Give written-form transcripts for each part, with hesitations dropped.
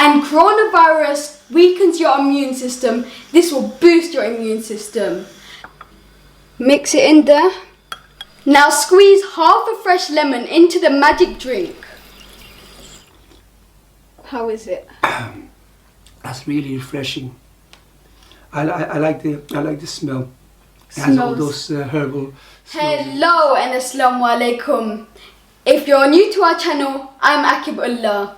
and coronavirus weakens your immune system. This will boost your immune system. Mix it in there. Now squeeze half a fresh lemon into the magic drink. How is it? That's really refreshing. I like the smell. It has all those herbal smells. Hello and assalamu alaikum. If you're new to our channel, I'm Akibullah.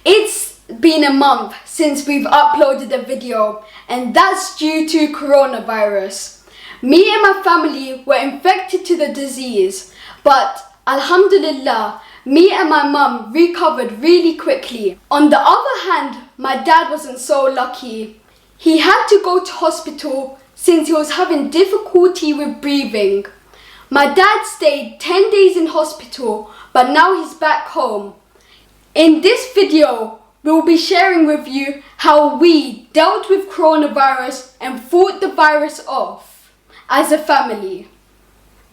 It's been a month since we've uploaded a video, and that's due to coronavirus. Me and my family were infected to the disease, but alhamdulillah, me and my mum recovered really quickly. On the other hand, my dad wasn't so lucky. He had to go to hospital since he was having difficulty with breathing. My dad stayed 10 days in hospital, but now he's back home. In this video, we'll be sharing with you how we dealt with coronavirus and fought the virus off as a family.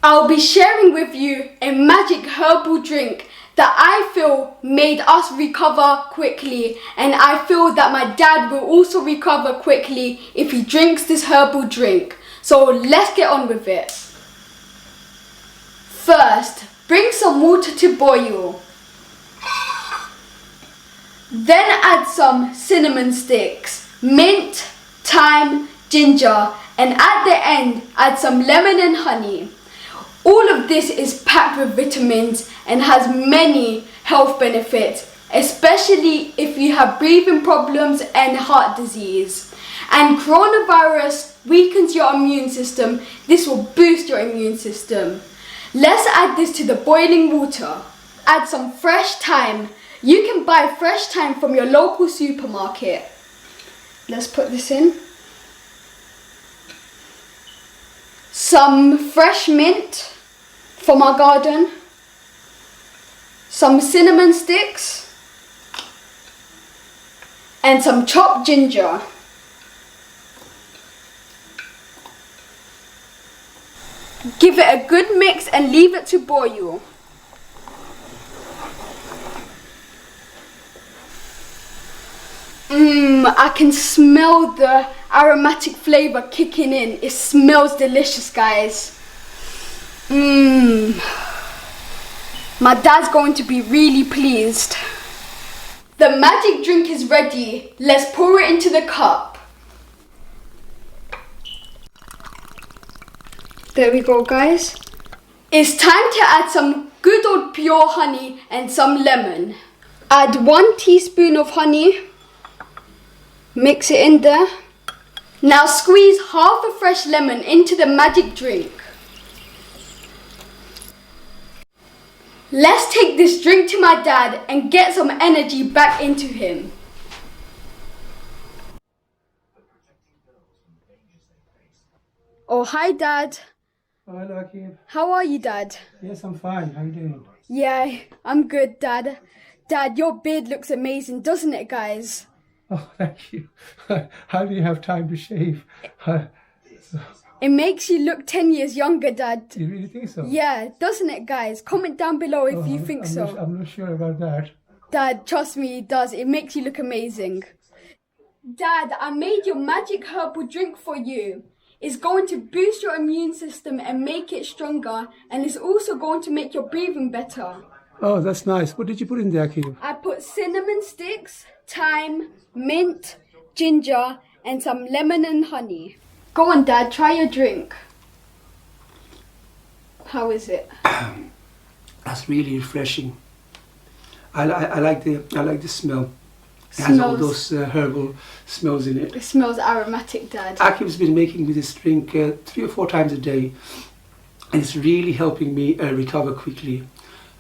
I'll be sharing with you a magic herbal drink that I feel made us recover quickly, and I feel that my dad will also recover quickly if he drinks this herbal drink. So let's get on with it. First, bring some water to boil. Then add some cinnamon sticks, mint, thyme, ginger, and at the end add some lemon and honey. All of this is packed with vitamins and has many health benefits, especially if you have breathing problems and heart disease. And coronavirus weakens your immune system. This will boost your immune system. Let's add this to the boiling water. Add some fresh thyme. You can buy fresh thyme from your local supermarket. Let's put this in. Some fresh mint from our garden. Some cinnamon sticks. And some chopped ginger. Give it a good mix and leave it to boil. I can smell the aromatic flavour kicking in. It smells delicious, guys. My dad's going to be really pleased. The magic drink is ready. Let's pour it into the cup. There we go, guys. It's time to add some good old pure honey and some lemon. Add 1 teaspoon of honey. Mix it in there. Now squeeze half a fresh lemon into the magic drink. Let's take this drink to my dad and get some energy back into him. Oh, hi, Dad. Hi, Lucky. How are you, Dad? Yes, I'm fine. How are you doing? Yeah, I'm good, Dad. Dad, your beard looks amazing, doesn't it, guys? Oh, thank you. How do you have time to shave? It makes you look 10 years younger, Dad. You really think so? Yeah, doesn't it, guys? Comment down below if you think so. I'm not sure about that. Dad, trust me, it does. It makes you look amazing. Dad, I made your magic herbal drink for you. It's going to boost your immune system and make it stronger, and it's also going to make your breathing better. Oh, that's nice. What did you put in there, Akib? I put cinnamon sticks, thyme, mint, ginger, and some lemon and honey. Go on, Dad, try your drink. How is it? That's really refreshing. I like the smell. It has all those herbal smells in it. It smells aromatic, Dad. Akib's been making me this drink 3 or 4 times a day, and it's really helping me recover quickly.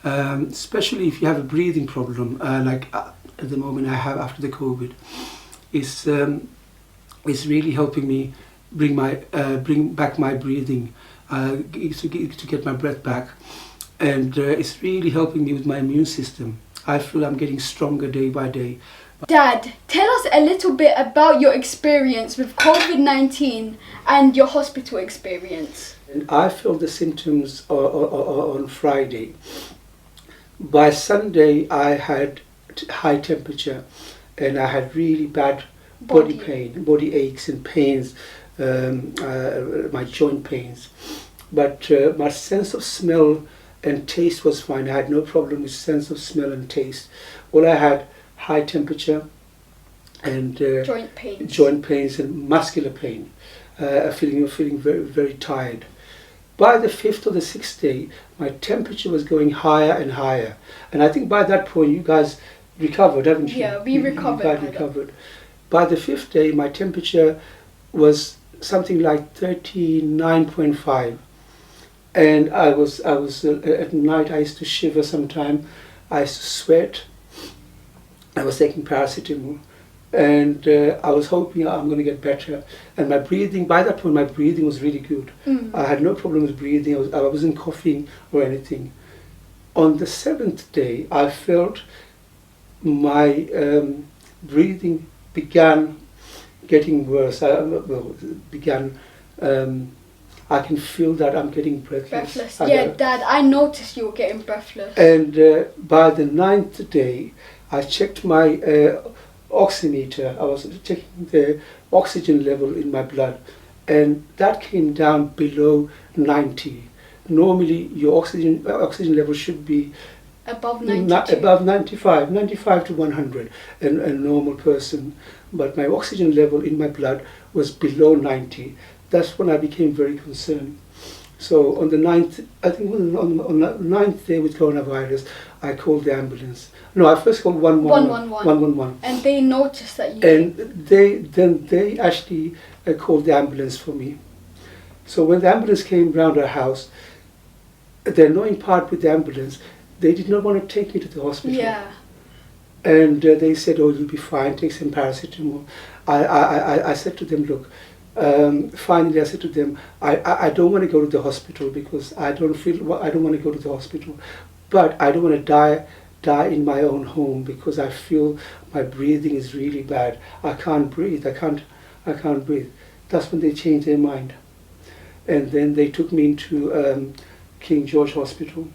Especially if you have a breathing problem, like at the moment I have after the COVID. It's really helping me bring back my breathing, to get my breath back, and it's really helping me with my immune system. I feel I'm getting stronger day by day. Dad, tell us a little bit about your experience with COVID-19 and your hospital experience. And I felt the symptoms on Friday. By Sunday I had high temperature and I had really bad body Body. pain, body aches and pains, my joint pains. But my sense of smell and taste was fine. I had no problem with sense of smell and taste. All I had high temperature and Joint pains. and muscular pain, feeling very very tired. By the 5th or the 6th day, my temperature was going higher and higher, and I think by that point you guys recovered, haven't you? Yeah, we recovered. You guys recovered. By the 5th day, my temperature was something like 39.5, and I was at night. I used to shiver sometime. I used to sweat. I was taking paracetamol, and I was hoping I'm going to get better. And my breathing, by that point, my breathing was really good. I had no problem with breathing. I wasn't coughing or anything. On the 7th day, I felt my breathing began getting worse. I can feel that I'm getting breathless. Yeah, Dad, I noticed you were getting breathless. And by the 9th day, I checked my oximeter. I was checking the oxygen level in my blood, and that came down below 90. Normally, your oxygen level should be Above 92. above 95 to 100, a normal person. But my oxygen level in my blood was below 90. That's when I became very concerned. So on the 9th, I think on the 9th day with coronavirus, I called the ambulance. No, I first called 111. And they noticed that you... And they actually called the ambulance for me. So when the ambulance came round our house, the annoying part with the ambulance, they did not want to take me to the hospital. Yeah. And they said, "Oh, you'll be fine, take some paracetamol." I said to them, "Look," finally I said to them, I don't want to go to the hospital because I don't want to go to the hospital, but I don't want to die in my own home because I feel my breathing is really bad. I can't breathe. I can't breathe. That's when they changed their mind, and then they took me into King George Hospital.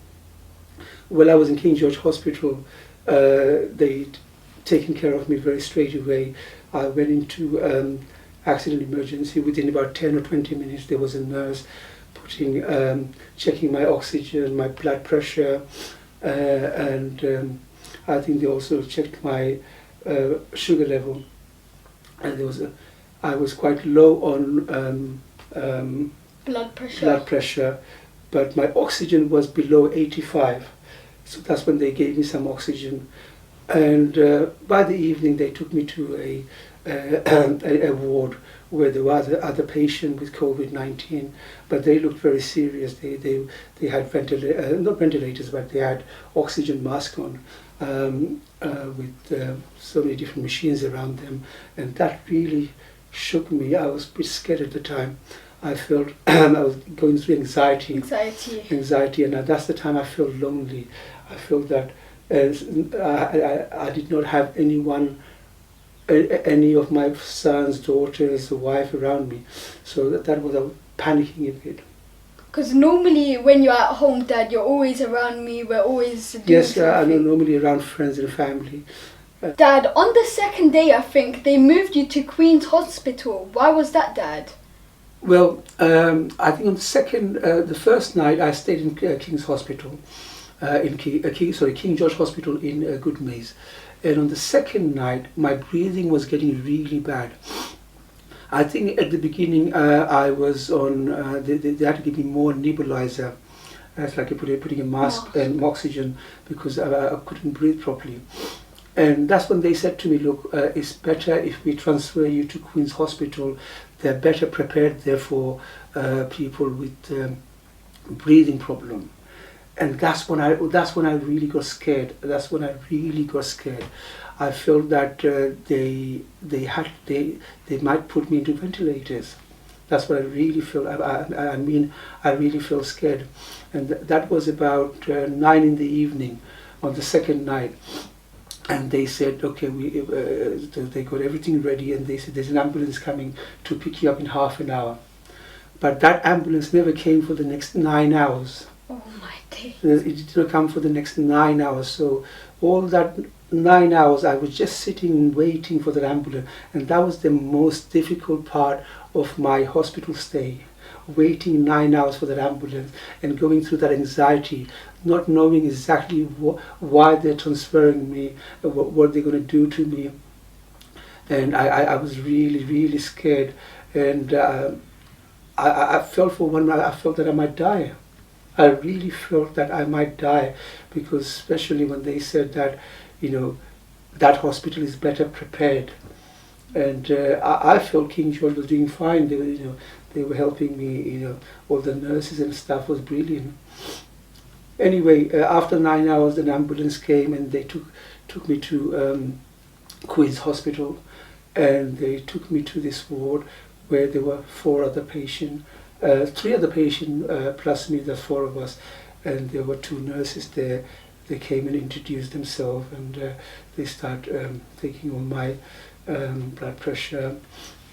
While I was in King George Hospital, they'd taken care of me very straight away. I went into accident emergency. Within about 10 or 20 minutes, there was a nurse checking my oxygen, my blood pressure, and I think they also checked my sugar level. And I was quite low on blood pressure, but my oxygen was below 85. So that's when they gave me some oxygen. And by the evening, they took me to a ward where there was other patient with COVID-19, but they looked very serious. They had not ventilators, but they had oxygen mask on with so many different machines around them, and that really shook me. I was a bit scared at the time. I felt I was going through anxiety, and that's the time I felt lonely. I felt that I did not have anyone, any of my sons, daughters, wife around me, so that was panicking a bit. Because normally when you're at home, Dad, you're always around me. We're always doing yes, something. I'm normally around friends and family. Dad, on the second day, I think they moved you to Queen's Hospital. Why was that, Dad? Well, I think on the first night I stayed in King's Hospital, King George Hospital in Goodmays, and on the second night my breathing was getting really bad. I think at the beginning I was on. They had to give me more nebulizer. It's like putting a mask and oxygen because I couldn't breathe properly. And that's when they said to me, "Look, it's better if we transfer you to Queen's Hospital. They're better prepared there for people with breathing problem." And that's when I really got scared. I felt that they might put me into ventilators. That's what I really felt. I really felt scared. And that was about 9 in the evening on the second night. And they said, "Okay, they got everything ready," and they said, "There's an ambulance coming to pick you up in half an hour." But that ambulance never came for the next 9 hours. Oh my days. It did not come for the next 9 hours. So all that 9 hours, I was just sitting waiting for the ambulance, and that was the most difficult part of my hospital stay. Waiting 9 hours for that ambulance and going through that anxiety, not knowing exactly why they're transferring me, what they're going to do to me. And I was really, really scared. And I felt for one night, I felt that I might die. I really felt that I might die, because especially when they said that, that hospital is better prepared. And I felt King George was doing fine. They were helping me, all the nurses and staff was brilliant. Anyway, after 9 hours, an ambulance came and they took me to Queen's Hospital, and they took me to this ward where there were 4 other patients, 3 other patients plus me, there's 4 of us, and there were 2 nurses there. They came and introduced themselves, and they started taking on my blood pressure,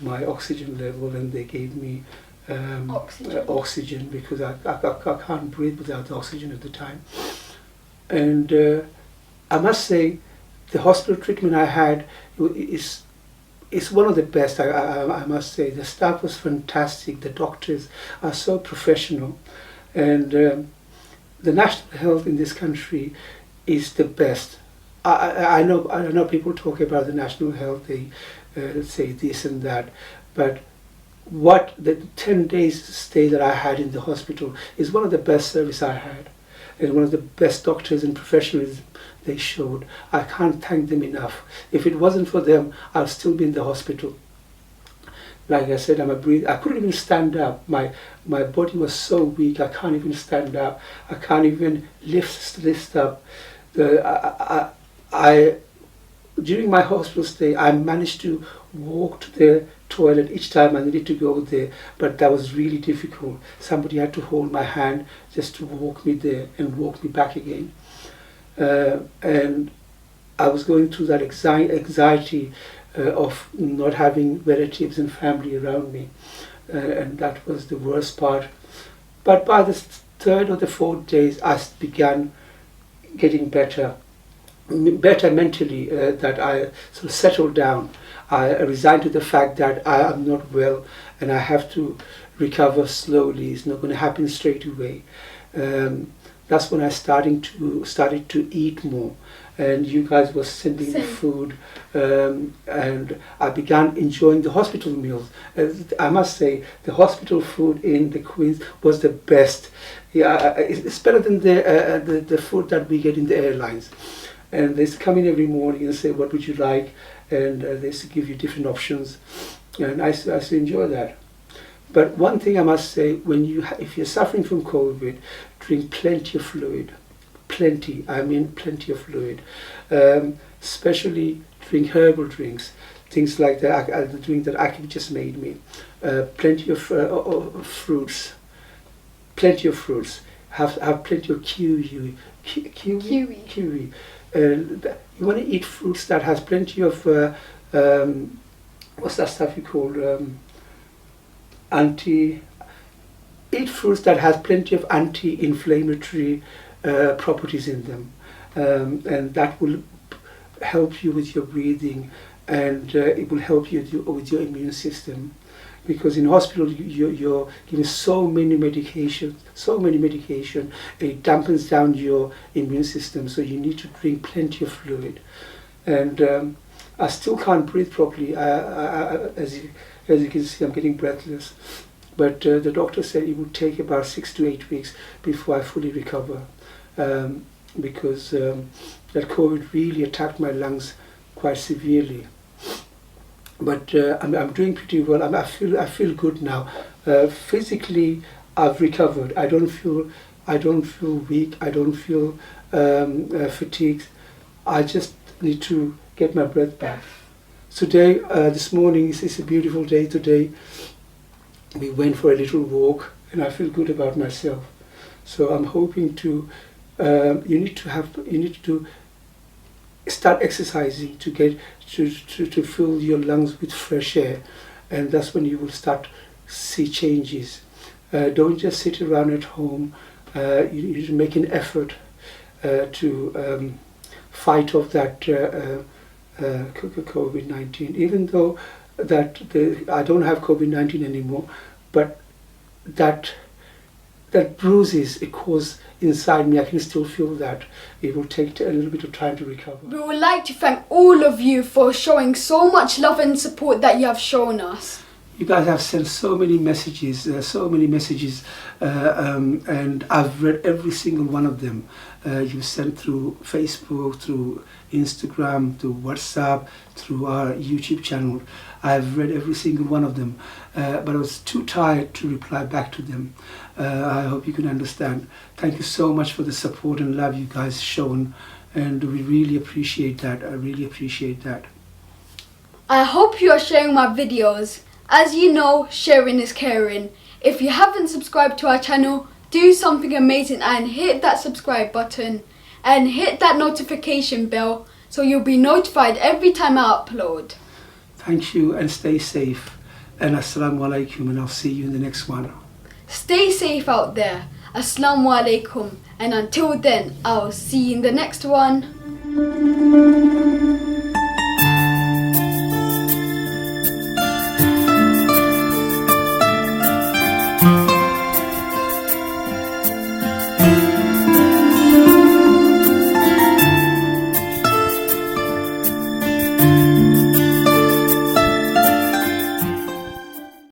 my oxygen level, and they gave me oxygen because I can't breathe without the oxygen at the time. And I must say, the hospital treatment I had is one of the best. I must say, the staff was fantastic. The doctors are so professional, and the national health in this country is the best. I know people talk about the national health, they say this and that, but what the 10 days stay that I had in the hospital is one of the best service I had, and one of the best doctors and professionals they showed. I can't thank them enough. If it wasn't for them, I'll still be in the hospital. Like I said, I couldn't even stand up. My body was so weak, I can't even stand up. I can't even lift up. During my hospital stay, I managed to walk to the toilet each time I needed to go there, but that was really difficult. Somebody had to hold my hand just to walk me there and walk me back again. And I was going through that anxiety of not having relatives and family around me, and that was the worst part. But by the 3rd or the 4th days, I began getting better mentally, that I sort of settled down. I resigned to the fact that I am not well and I have to recover slowly. It's not going to happen straight away. That's when I started to eat more, and you guys were sending me food, and I began enjoying the hospital meals. I must say, the hospital food in the Queens was the best. Yeah, it's better than the food that we get in the airlines. And they come in every morning and say, what would you like? And they used to give you different options, and I used to enjoy that. But one thing I must say, if you're suffering from COVID, drink plenty of fluid. Plenty, I mean plenty of fluid. Especially drink herbal drinks, things like the drink that Akib just made me. Plenty of fruits. Plenty of fruits. Have plenty of kiwi. You want to eat fruits that has plenty of what's that stuff you call eat fruits that has plenty of anti-inflammatory properties in them, and that will help you with your breathing, and it will help you with your immune system. Because in hospital you're given so many medication, it dampens down your immune system, so you need to drink plenty of fluid. And I still can't breathe properly. As you can see, I'm getting breathless. But the doctor said it would take about 6 to 8 weeks before I fully recover, because that COVID really attacked my lungs quite severely. But I'm doing pretty well. I feel good now. Physically, I've recovered. I don't feel weak. I don't feel fatigued. I just need to get my breath back. Today, this morning, it's a beautiful day today. We went for a little walk, and I feel good about myself. So I'm hoping to. You need to start exercising to get to fill your lungs with fresh air, and that's when you will start see changes. Don't just sit around at home You need to make an effort to fight off that COVID-19. Even though that I don't have COVID-19 anymore, but that bruises it caused inside me, I can still feel that. It will take a little bit of time to recover. We would like to thank all of you for showing so much love and support that you have shown us. You guys have sent so many messages, and I've read every single one of them. You sent through Facebook, through Instagram, through WhatsApp, through our YouTube channel. I've read every single one of them, but I was too tired to reply back to them. I hope you can understand. Thank you so much for the support and love you guys shown, and we really appreciate that. I really appreciate that. I hope you are sharing my videos. As you know, sharing is caring. If you haven't subscribed to our channel, do something amazing and hit that subscribe button and hit that notification bell so you'll be notified every time I upload. Thank you and stay safe. And Assalamu alaikum, and I'll see you in the next one. Stay safe out there. Assalamu alaikum. And until then, I'll see you in the next one.